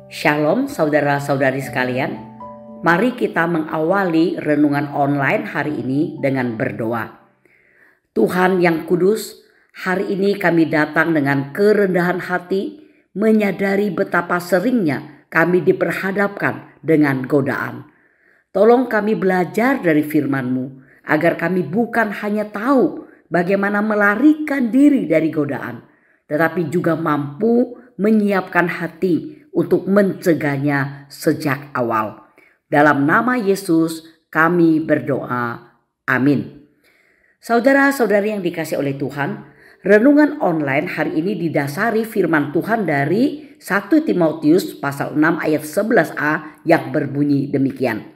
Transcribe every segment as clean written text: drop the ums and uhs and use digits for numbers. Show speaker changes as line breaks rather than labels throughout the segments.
Shalom saudara-saudari sekalian, mari kita mengawali renungan online hari ini dengan berdoa. Tuhan yang kudus, hari ini kami datang dengan kerendahan hati, menyadari betapa seringnya kami diperhadapkan dengan godaan. Tolong kami belajar dari firman-Mu, agar kami bukan hanya tahu bagaimana melarikan diri dari godaan, tetapi juga mampu menyiapkan hati untuk mencegahnya sejak awal. Dalam nama Yesus kami berdoa. Amin. Saudara-saudari yang dikasihi oleh Tuhan, renungan online hari ini didasari firman Tuhan dari 1 Timotius pasal 6 ayat 11a yang berbunyi demikian.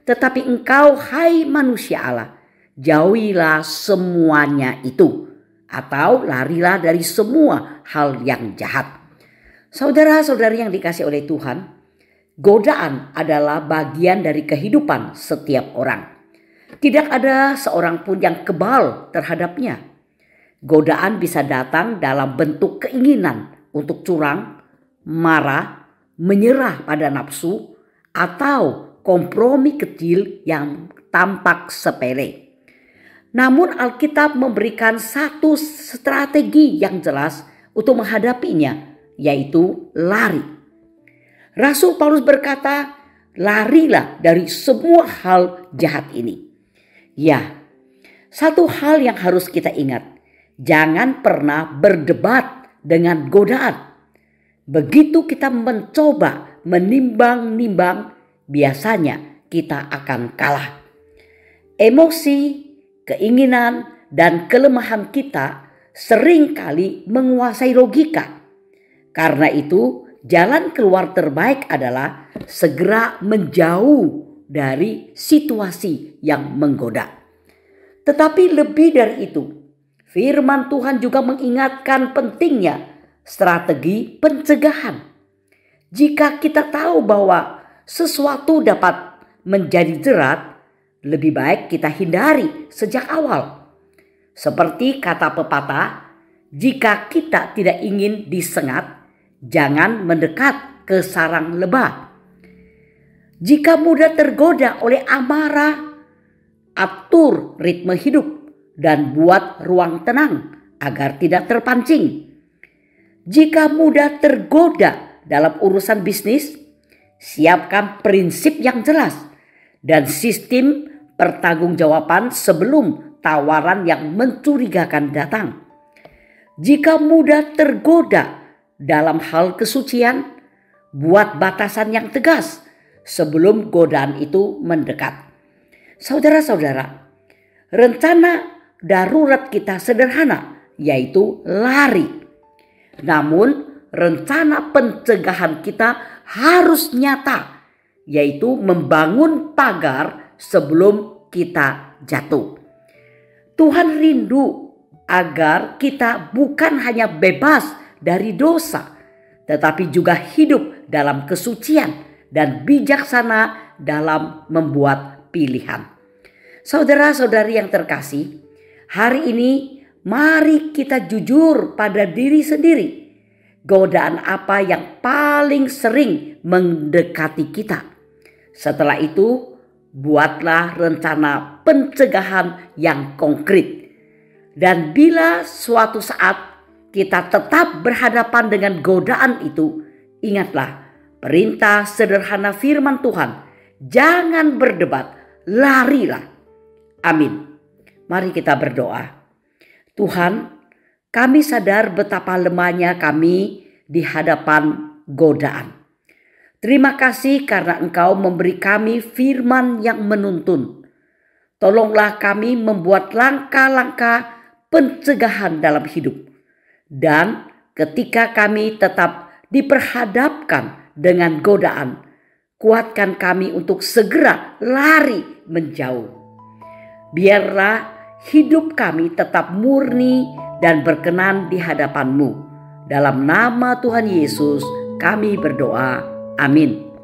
Tetapi engkau, hai manusia Allah, jauhilah semuanya itu, atau larilah dari semua hal yang jahat. Saudara-saudari yang dikasihi oleh Tuhan, godaan adalah bagian dari kehidupan setiap orang. Tidak ada seorang pun yang kebal terhadapnya. Godaan bisa datang dalam bentuk keinginan untuk curang, marah, menyerah pada nafsu, atau kompromi kecil yang tampak sepele. Namun Alkitab memberikan satu strategi yang jelas untuk menghadapinya, yaitu lari. Rasul Paulus berkata, larilah dari semua hal jahat ini. Ya, satu hal yang harus kita ingat, jangan pernah berdebat dengan godaan. Begitu kita mencoba menimbang-nimbang, biasanya kita akan kalah. Emosi, keinginan, dan kelemahan kita seringkali menguasai logika. Karena itu, jalan keluar terbaik adalah segera menjauh dari situasi yang menggoda. Tetapi lebih dari itu, firman Tuhan juga mengingatkan pentingnya strategi pencegahan. Jika kita tahu bahwa sesuatu dapat menjadi jerat, lebih baik kita hindari sejak awal. Seperti kata pepatah, jika kita tidak ingin disengat, jangan mendekat ke sarang lebah. Jika mudah tergoda oleh amarah, atur ritme hidup dan buat ruang tenang agar tidak terpancing. Jika mudah tergoda dalam urusan bisnis, siapkan prinsip yang jelas dan sistem pertanggungjawaban sebelum tawaran yang mencurigakan datang. Jika mudah tergoda dalam hal kesucian, buat batasan yang tegas sebelum godaan itu mendekat. Saudara-saudara, rencana darurat kita sederhana, yaitu lari. Namun rencana pencegahan kita harus nyata, yaitu membangun pagar sebelum kita jatuh. Tuhan rindu agar kita bukan hanya bebas dari dosa, tetapi juga hidup dalam kesucian dan bijaksana dalam membuat pilihan. Saudara-saudari yang terkasih, hari ini mari kita jujur pada diri sendiri. Godaan apa yang paling sering mendekati kita? Setelah itu, buatlah rencana pencegahan yang konkret. Dan bila suatu saat kita tetap berhadapan dengan godaan itu, ingatlah perintah sederhana firman Tuhan, jangan berdebat, larilah. Amin. Mari kita berdoa. Tuhan, kami sadar betapa lemahnya kami di hadapan godaan. Terima kasih karena Engkau memberi kami firman yang menuntun. Tolonglah kami membuat langkah-langkah pencegahan dalam hidup. Dan ketika kami tetap diperhadapkan dengan godaan, kuatkan kami untuk segera lari menjauh. Biarlah hidup kami tetap murni dan berkenan di hadapan-Mu. Dalam nama Tuhan Yesus kami berdoa. Amin.